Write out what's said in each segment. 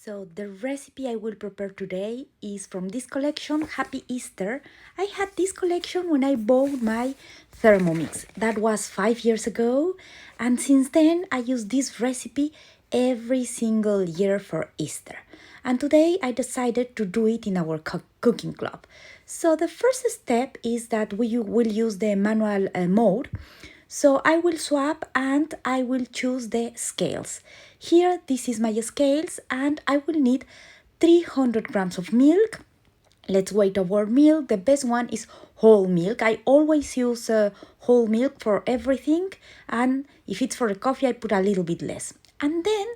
So the recipe I will prepare today is from this collection, Happy Easter. I had this collection when I bought my Thermomix. That was 5 years ago. And since then, I use this recipe every single year for Easter. And today I decided to do it in our cooking club. So the first step is that we will use the manual mode. So I will swap and I will choose the scales. Here, this is my scales and I will need 300 grams of milk. Let's weight our milk. The best one is whole milk. I always use whole milk for everything. And if it's for a coffee, I put a little bit less. And then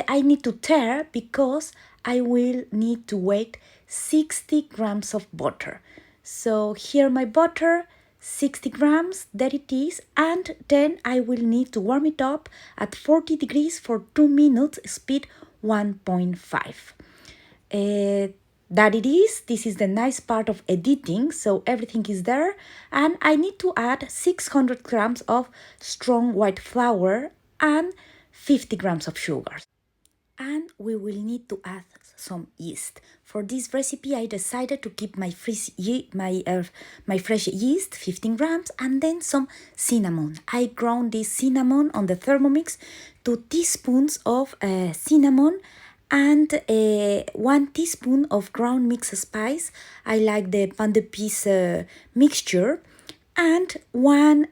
I need to tare because I will need to weight 60 grams of butter. So here my butter, 60 grams, there it is, and then I will need to warm it up at 40 degrees for 2 minutes, speed 1.5. That it is, this is the nice part of editing, so everything is there, and I need to add 600 grams of strong white flour and 50 grams of sugar. And we will need to add some yeast. For this recipe, I decided to keep my fresh yeast, 15 grams, and then some cinnamon. I ground this cinnamon on the Thermomix, 2 teaspoons of cinnamon, and 1 teaspoon of ground mixed spice. I like the pan de pis mixture, and 1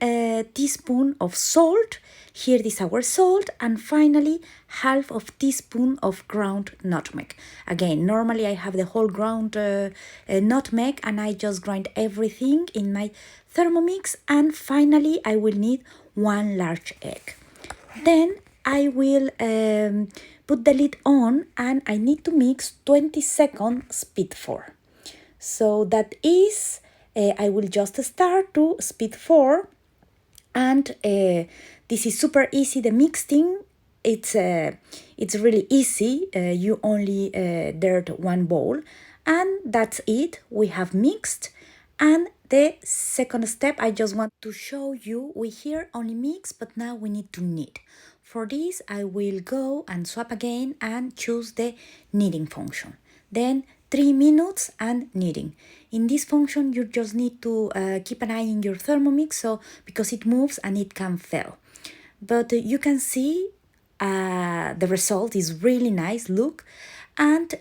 teaspoon of salt. Here is our salt, and finally half of teaspoon of ground nutmeg. Again, normally I have the whole ground nutmeg, and I just grind everything in my Thermomix. And finally I will need 1 large egg. Then I will put the lid on, and I need to mix 20 seconds speed 4. So that is, I will just start to speed 4, and this is super easy. The mixing, it's really easy. You only dirt 1 bowl, and that's it. We have mixed. And the second step, I just want to show you, we here only mix, but now we need to knead. For this, I will go and swap again and choose the kneading function. Then 3 minutes and kneading. In this function, you just need to keep an eye in your Thermomix, so because it moves and it can fail. But you can see the result is really nice, look. And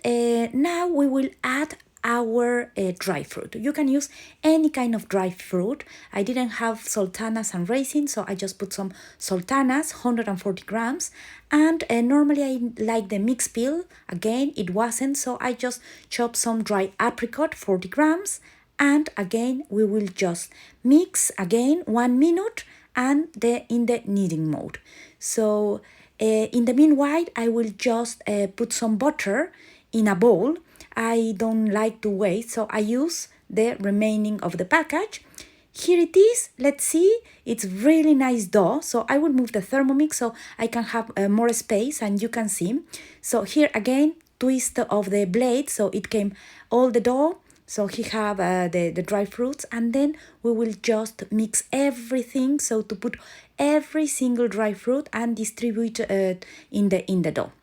now we will add our dry fruit. You can use any kind of dry fruit. I didn't have sultanas and raisins, so I just put some sultanas, 140 grams. And normally I like the mixed peel. Again, it wasn't, so I just chopped some dry apricot, 40 grams. And again, we will just mix again 1 minute and in the kneading mode. So in the meanwhile, I will just put some butter in a bowl. I don't like to waste, so I use the remaining of the package. Here it is. Let's see. It's really nice dough. So I will move the Thermomix so I can have more space and you can see. So here again, twist of the blade, so it came all the dough. So he have the dry fruits, and then we will just mix everything. So to put every single dry fruit and distribute in the dough.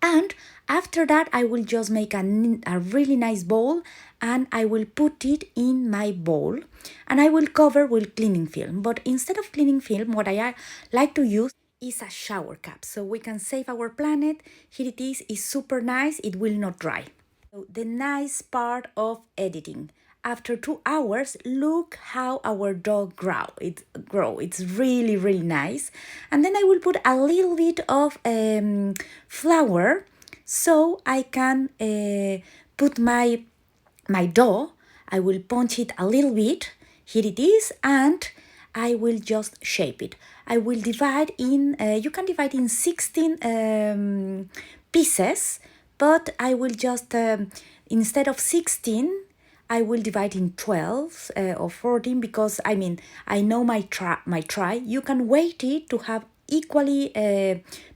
And after that, I will just make a really nice bowl, and I will put it in my bowl, and I will cover with cleaning film. But instead of cleaning film, what I like to use is a shower cap, so we can save our planet. Here it is. It's super nice. It will not dry. So the nice part of editing. After 2 hours, look how our dough grow. It's really, really nice. And then I will put a little bit of flour so I can put my dough. I will punch it a little bit. Here it is, and I will just shape it. I will divide in, you can divide in 16 pieces, but I will just, instead of 16, I will divide in 12 or 14 because, I know my try. You can weight it to have equally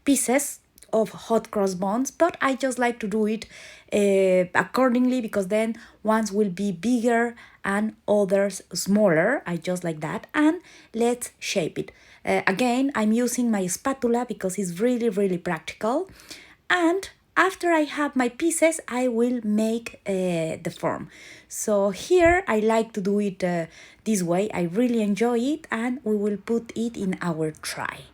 pieces of hot cross buns, but I just like to do it accordingly because then ones will be bigger and others smaller. I just like that. And let's shape it. Again, I'm using my spatula because it's really, really practical. And after I have my pieces, I will make the form. So here I like to do it this way. I really enjoy it, and we will put it in our tray.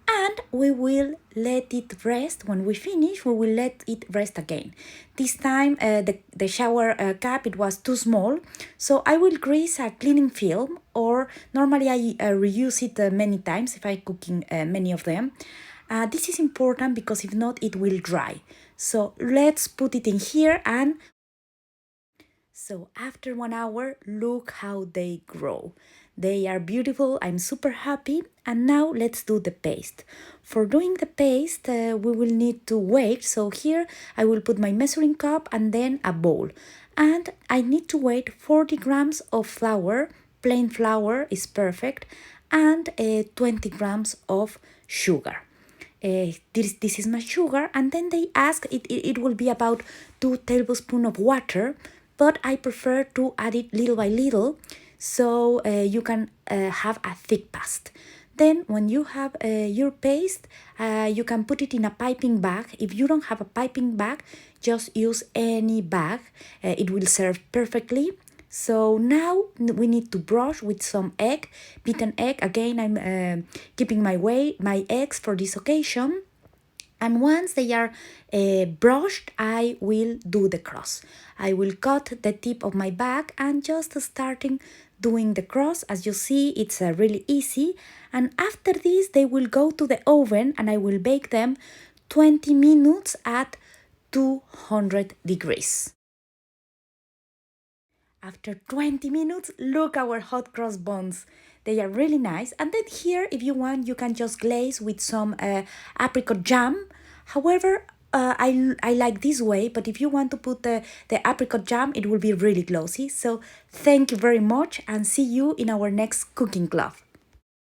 And we will let it rest. When we finish, we will let it rest again. This time the shower cap, it was too small, so I will grease a cleaning film, or normally I reuse it many times if I cooking many of them. This is important because if not, it will dry. So let's put it in here. And so after 1 hour, look how they grow. They are beautiful. I'm super happy. And now let's do the paste. For doing the paste, we will need to wait. So here I will put my measuring cup and then a bowl. And I need to wait 40 grams of flour. Plain flour is perfect. And 20 grams of sugar. This is my sugar, and then they ask it will be about 2 tablespoons of water, but I prefer to add it little by little, so you can have a thick paste. Then when you have your paste, you can put it in a piping bag. If you don't have a piping bag, just use any bag. It will serve perfectly. So now we need to brush with some egg, beaten egg. Again, I'm keeping my eggs for this occasion. And once they are brushed, I will do the cross. I will cut the tip of my bag and just starting doing the cross. As you see, it's really easy. And after this, they will go to the oven and I will bake them 20 minutes at 200 degrees. After 20 minutes, look our hot cross buns. They are really nice. And then here, if you want, you can just glaze with some apricot jam. However, I like this way, but if you want to put the apricot jam, it will be really glossy. So thank you very much and see you in our next cooking club.